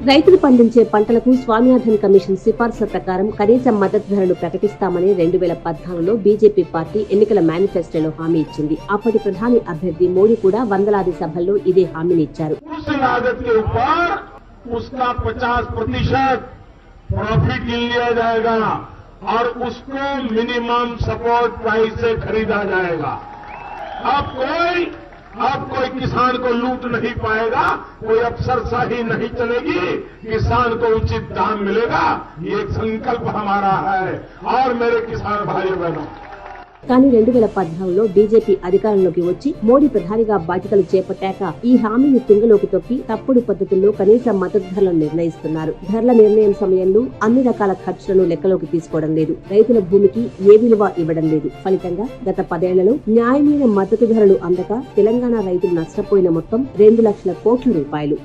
రైతులు పండించే పంటలకు స్వామినాథన్ కమిషన్ సిఫార్సుల ప్రకారం కనీస మద్దతు ధరలు ప్రకటిస్తామని 2014లో బీజేపీ పార్టీ ఎన్నికల మేనిఫెస్టోలో హామీ ఇచ్చింది. అప్పటి ప్రధాని అభ్యర్థి మోడీ కూడా వందలాది సభల్లో ఇదే హామీని ఇచ్చారు. और उसको मिनिमम सपोर्ट प्राइस से खरीदा जाएगा। अब कोई किसान को लूट नहीं पाएगा, कोई अफसरशाही नहीं चलेगी, किसान को उचित दाम मिलेगा। ये एक संकल्प हमारा है। और मेरे किसान भाई बहनों, కానీ 2014లో బీజేపీ అధికారంలోకి వచ్చి మోడీ ప్రధానిగా బాధ్యతలు చేపట్టాక ఈ హామీని తుంగలోకి తొక్కి తప్పుడు పద్ధతుల్లో కనీస మద్దతు ధరలను నిర్ణయిస్తున్నారు. ధరల నిర్ణయం సమయంలో అన్ని రకాల ఖర్చులను లెక్కలోకి తీసుకోవడం లేదు. రైతుల భూమికి ఏ విలువ ఇవ్వడం లేదు. ఫలితంగా గత 10 ఏళ్లలో న్యాయమైన మద్దతు ధరలు అందక తెలంగాణ రైతులు నష్టపోయిన మొత్తం 2 లక్షల కోట్ల రూపాయలు.